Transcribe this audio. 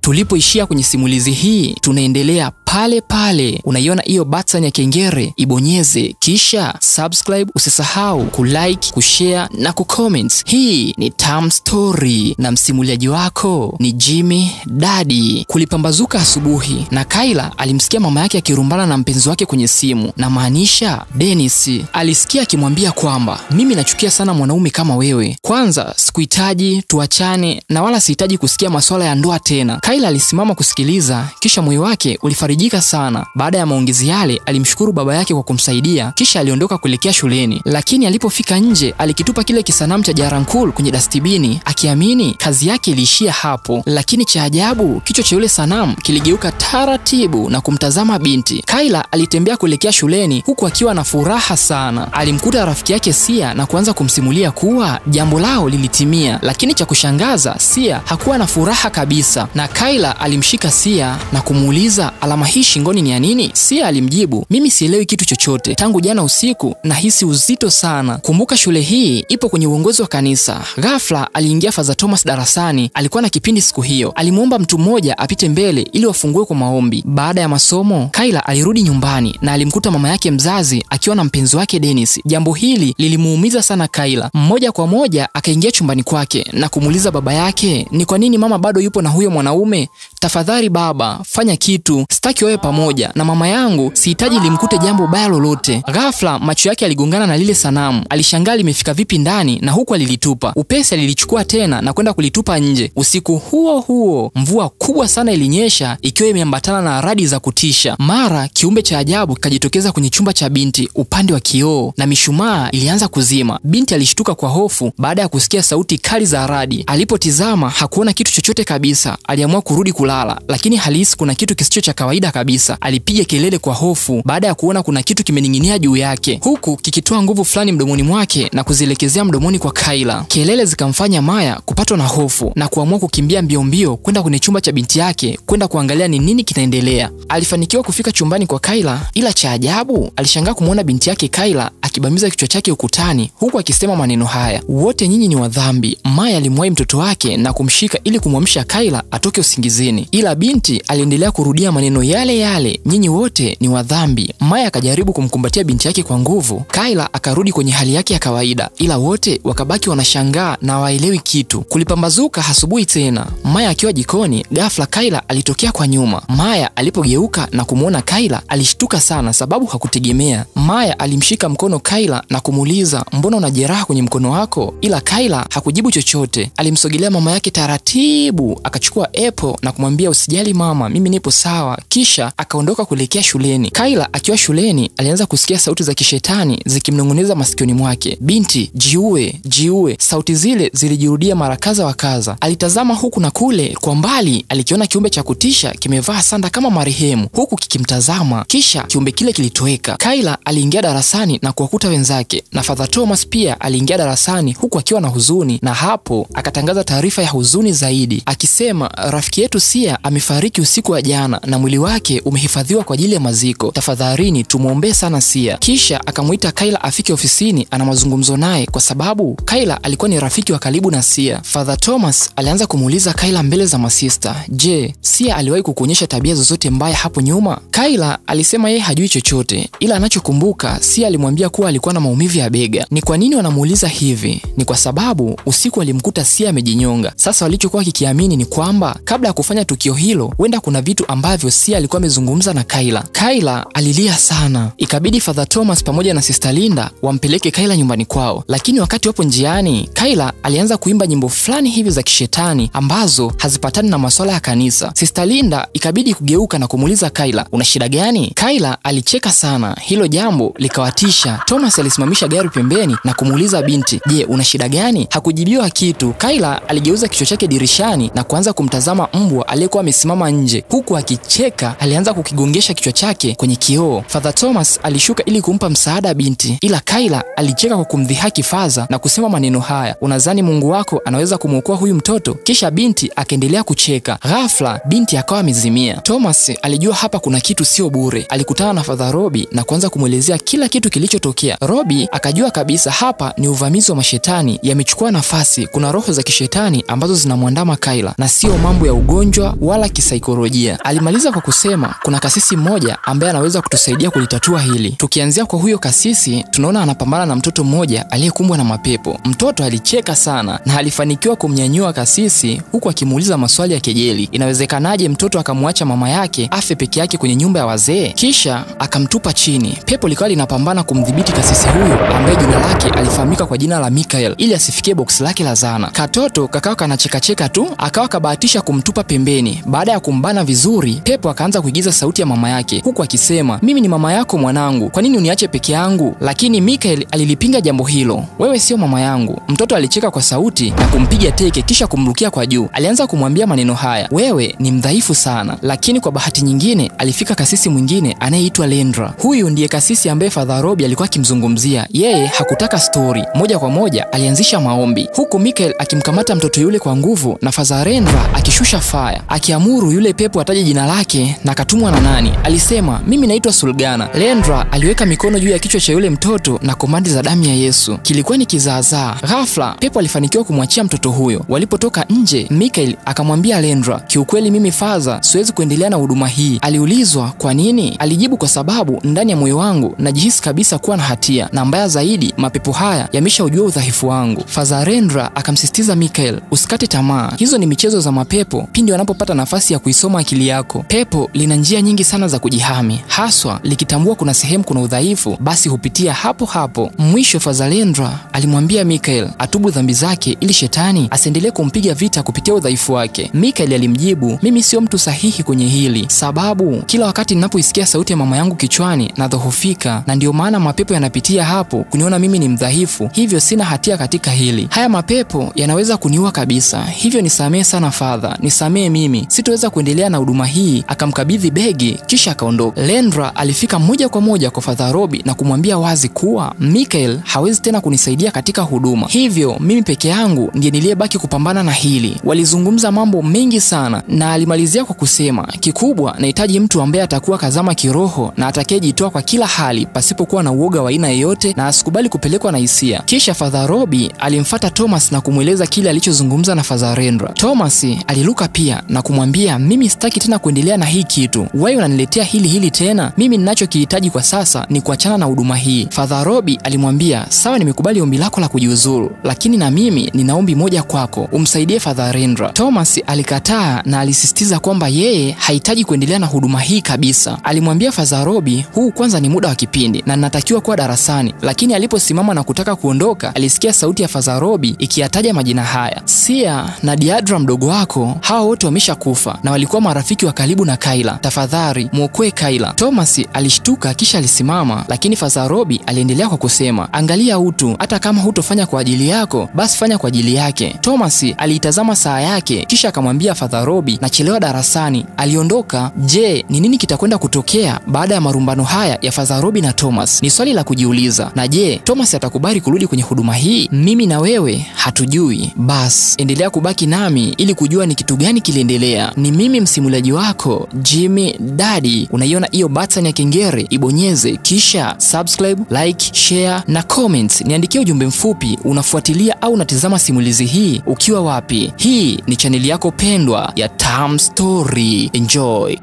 Tulipoishia kwenye simulizi hii, tunaendelea pale pale. Unaiona hiyo button ya kengele, ibonyeze, kisha subscribe. Usisahau kulike, kushare na kucomment. Hii ni Tam Story na msimuliaji wako ni Jimmy Daddy. Kulipambazuka asubuhi na Kayla alimsikia mama yake akirumbana na mpenzi wake kwenye simu, na maanisha Dennis. Alisikia akimwambia kwamba mimi nachukia sana mwanaume kama wewe. Kwanza sikuhitaji, tuachane, na wala sihitaji kusikia masuala ya ndoa tena. Kayla alisimama kusikiliza, kisha moyo wake ulifarijika sana. Baada ya maongezi yale, alimshukuru baba yake kwa kumsaidia, kisha aliondoka kuelekea shuleni. Lakini alipofika nje, alikitupa kile kisanamu cha Jarankul kwenye dustbini, akiamini kazi yake iliishia hapo. Lakini cha ajabu, kichwa cha yule sanamu kiligeuka taratibu na kumtazama binti. Kayla alitembea kuelekea shuleni huku akiwa na furaha sana. Alimkuta rafiki yake Sia na kuanza kumsimulia kuwa jambo lao lilitimia. Lakini cha kushangaza, Sia hakuwa na furaha kabisa, na Kayla alimshika Sia na kumuuliza alama hii shingoni ni ya nini? Sia alimjibu, mimi sielewi kitu chochote. Tangu jana usiku nahisi uzito sana. Kumbuka shule hii ipo kwenye uongozi wa kanisa. Ghafla aliingia Father Thomas darasani. Alikuwa na kipindi siku hiyo. Alimuomba mtu mmoja apite mbele ili wafungue kwa maombi. Baada ya masomo, Kayla alirudi nyumbani na alimkuta mama yake mzazi akiwa na mpenzi wake Dennis. Jambo hili lilimuumiza sana Kayla. Mmoja kwa moja akaingia chumbani kwake na kumuuliza baba yake, ni kwa nini mama bado yupo na huyo mwanaume? Tafadhali baba, fanya kitu. Sitaki wewe pamoja na mama yangu, sihitaji limkute jambo baya lolote. Ghafla macho yake aligongana na lile sanamu. Alishangaa limefika vipi ndani, na huku alilitupa. Upesi alilichukua tena na kwenda kulitupa nje. Usiku huo huo, mvua kubwa sana ilinyesha ikiwa imeambatana na radi za kutisha. Mara kiumbe cha ajabu kikajitokeza kwenye chumba cha binti upande wa kioo, na mishumaa ilianza kuzima. Binti alishtuka kwa hofu baada ya kusikia sauti kali za radi. Alipotizama hakuona kitu chochote kabisa. Aliamua kurudi kulala, lakini halisi kuna kitu kisicho cha kawaida kabisa. Alipiga kelele kwa hofu baada ya kuona kuna kitu kimening'inia juu yake, huku kikitoa nguvu fulani mdomoni mwake na kuzielekezea mdomoni kwa Kayla. Kelele zikamfanya Maya kupatwa na hofu na kuamua kukimbia mbio mbio kwenda kwenye chumba cha binti yake kwenda kuangalia ni nini kinaendelea. Alifanikiwa kufika chumbani kwa Kayla, ila cha ajabu alishangaa kumuona binti yake Kayla akibamiza kichwa chake ukutani huku akisema maneno haya, wote nyinyi ni wadhambi. Maya alimwahi mtoto wake na kumshika ili kumwamsha Kayla atoke usingizini, ila binti aliendelea kurudia maneno yale yale, nyinyi wote ni wadhambi. Maya akajaribu kumkumbatia binti yake kwa nguvu. Kayla akarudi kwenye hali yake ya kawaida, ila wote wakabaki wanashangaa na waelewi kitu. Kulipambazuka asubuhi tena. Maya akiwa jikoni, ghafla Kayla alitokea kwa nyuma. Maya alipogeuka na kumuona Kayla, alishtuka sana sababu hakutegemea. Maya alimshika mkono Kayla na kumuuliza, mbona una jeraha kwenye mkono wako? Ila Kayla hakujibu chochote. Alimsogelea mama yake taratibu, akachukua apple na kumwambia, usijali mama, mimi nipo sawa. Kisha akaondoka kuelekea shuleni. Kayla akiwa shuleni alianza kusikia sauti za kishetani zikimnong'oneza masikioni mwake, binti, jiue, jiue. Sauti zile zilijirudia mara kadha wa kadha. Alitazama huku na kule. Kwa mbali alikiona kiumbe cha kutisha kimevaa sanda kama marehemu huku kikimtazama, kisha kiumbe kile kilitoweka. Kayla aliingia darasani na kuwakuta wenzake, na Father Thomas pia aliingia darasani huku akiwa na huzuni, na hapo akatangaza taarifa ya huzuni zaidi akisema, rafiki yetu Sia amefariki usiku wa jana na mwili wake umehifadhiwa kwa ajili ya maziko. Tafadhalini tumuombe sana Sia. Kisha akamuita Kayla afike ofisini ana mazungumzo naye, kwa sababu Kayla alikuwa ni rafiki wa karibu na Sia. Father Thomas alianza kumuuliza Kayla mbele za masista, je, Sia aliwahi kukuonyesha tabia zozote mbaya hapo nyuma? Kayla alisema yeye hajui chochote, ila anachokumbuka Sia alimwambia kuwa alikuwa na maumivu ya bega. Ni kwa nini wanamuuliza hivi? Ni kwa sababu usiku alimkuta Sia amejinyonga. Sasa walichokuwa kikiamini ni kwamba kabla ya kufanya tukio hilo, huenda kuna vitu ambavyo Sia alikuwa amezungumza na Kayla. Kayla alilia sana. Ikabidi Father Thomas pamoja na Sister Linda wampeleke Kayla nyumbani kwao. Lakini wakati wapo njiani, Kayla alianza kuimba nyimbo fulani hivi za kishetani ambazo hazipatani na masuala ya kanisa. Sister Linda ikabidi kugeuka na kumuuliza Kayla, una shida gani? Kayla alicheka sana. Hilo jambo likawatisha. Thomas alisimamisha gari pembeni na kumuuliza binti, je, una shida gani? Hakujibiwa kitu. Kayla aligeuza kichwa chake dirishani na kuanza kumtazama mbwa aliyekuwa amesimama nje huku akicheka Ghafla alianza kukigongesha kichwa chake kwenye kioo. Father Thomas alishuka ili kumpa msaada binti, ila Kayla alicheka kwa kumdhihaki Father na kusema maneno haya, unadhani Mungu wako anaweza kumwokoa huyu mtoto? Kisha binti akaendelea kucheka. Ghafla binti akawa amezimia. Thomas alijua hapa kuna kitu sio bure. Alikutana na Father Robbie na kuanza kumwelezea kila kitu kilichotokea. Robbie akajua kabisa hapa ni uvamizi wa mashetani yamechukua nafasi. Kuna roho za kishetani ambazo zinamwandama Kayla na sio mambo ya ugonjwa wala kisaikolojia. Alimaliza kwa kusema kuna kasisi mmoja ambaye anaweza kutusaidia kulitatua hili. Tukianzia kwa huyo kasisi, tunaona anapambana na mtoto mmoja aliyekumbwa na mapepo. Mtoto alicheka sana na alifanikiwa kumnyanyua kasisi huku akimuuliza maswali ya kejeli. Inawezekanaje mtoto akamwacha mama yake afe peke yake kwenye nyumba ya wazee? Kisha akamtupa chini. Pepo likawa linapambana kumdhibiti kasisi huyo ambaye jina lake alifahamika kwa jina la Michael ili asifikie box lake la zana. Katoto kakawa kanacheka tu, akawa kabahatisha kumtupa pembeni. Baada ya kumbana vizuri, pepo akaanza kuigiza sauti ya mama yake huku akisema, mimi ni mama yako mwanangu, kwa nini uniache peke yangu? Lakini Michael alilipinga jambo hilo. Wewe sio mama yangu. Mtoto alicheka kwa sauti na kumpiga teke kisha kumrukia kwa juu. Alianza kumwambia maneno haya, wewe ni mdhaifu sana. Lakini kwa bahati nyingine alifika kasisi mwingine anayeitwa Lendra. Huyu ndiye kasisi ambaye Father Robbie alikuwa akimzungumzia. Yeye hakutaka story. Moja kwa moja alianzisha maombi huku Michael akimkamata mtoto yule kwa nguvu na Father Lendra akishusha fire, akiamuru yule pepo ataje jina lake na katumwa na nani. Alisema, mimi naitwa Sulgana. Lendra aliweka mikono juu ya kichwa cha yule mtoto na komandi za damu ya Yesu. Kilikuwa ni kizaazaa. Ghafla pepo alifanikiwa kumwachia mtoto huyo. Walipotoka nje, Michael akamwambia Lendra, kiukweli mimi Father siwezi kuendelea na huduma hii. Aliulizwa kwa nini? Alijibu, kwa sababu ndani ya moyo wangu najihisi kabisa kuwa na hatia, na mbaya zaidi mapepo haya yameshaujua udhaifu wangu. Father Lendra akamsisitiza Michael, usikate tamaa. Hizo ni michezo za mapepo pindi wanapopata nafasi ya kuisoma akili yako. Pepo lina njia nyingi sana za kujihami, haswa likitambua kuna sehemu kuna udhaifu, basi hupitia hapo hapo. Mwisho Father Lendra alimwambia Michael atubu dhambi zake ili shetani asiendelee kumpiga vita kupitia udhaifu wake. Michael alimjibu, mimi sio mtu sahihi kwenye hili, sababu kila wakati ninapoisikia sauti ya mama yangu kichwani nadhoofika, na ndio maana mapepo yanapitia hapo kuniona mimi ni mdhaifu, hivyo sina hatia katika hili. Haya mapepo yanaweza kuniua kabisa, hivyo nisamee sana Father, nisamee mimi, sitoweza kuendelea na huduma hii. Akamkabidhi begi kisha akaondoka. Lendra alifika moja kwa moja kwa Father Robbie na kumwambia wazi kuwa Michael hawezi tena kunisaidia katika huduma, hivyo mimi peke yangu ndiye niliyebaki kupambana na hili. Walizungumza mambo mengi sana na alimalizia kwa kusema, kikubwa nahitaji mtu ambaye atakuwa kazama kiroho na atakayejitoa kwa kila hali pasipokuwa na uoga wa aina yoyote na asikubali kupelekwa na hisia. Kisha Father Robbie alimfuata Thomas na kumweleza kile alichozungumza na Father Lendra. Thomas aliluka pia na kumwambia, mimi sitaki tena kuendelea na hii kitu. Wewe unaniletea hili tena? Mimi ninachokihitaji kwa sasa ni kuachana na huduma hii. Father Robbie alimwambia, sawa, nimekubali ombi lako la kujiuzuru, lakini na mimi nina ombi moja kwako, umsaidie Father Lendra. Thomas alikataa na alisisitiza kwamba yeye hahitaji kuendelea na huduma hii kabisa. Alimwambia Father Robbie, huu kwanza ni muda wa kipindi na ninatakiwa kuwa darasani. Lakini aliposimama na kutaka kuondoka, alisikia sauti ya Father Robbie ikiyataja majina haya, Sia na Diadra mdogo wako, hao wote wameshakufa na walikuwa marafiki wa karibu na Kayla. Tafadhali muokoe Kayla. Thomas alishtuka kisha alisimama, lakini Father Robbie aliendelea kwa kusema, angalia utu, hata kama hutofanya kwa ajili yako, basi fanya kwa ajili yake. Thomas aliitazama saa yake kisha akamwambia Father Robbie, nachelewa darasani. Aliondoka. Je, ni nini kitakwenda kutokea baada ya marumbano haya ya Father Robbie na Thomas? Ni swali la kujiuliza. Na je, Thomas atakubali kurudi kwenye huduma hii? Mimi na wewe hatujui. Bas, endelea kubaki nami ili kujua ni kitu gani kiliendelea. Ni mimi msimulaji wako Jimmy Daddy. Unaiona hiyo button ya kengele, ibonyeze kisha subscribe, like, share na comment. Niandikie ujumbe mfupi unafuatilia au unatazama simulizi hii ukiwa wapi. Hii ni chaneli yako pendwa ya Tam Story. Enjoy.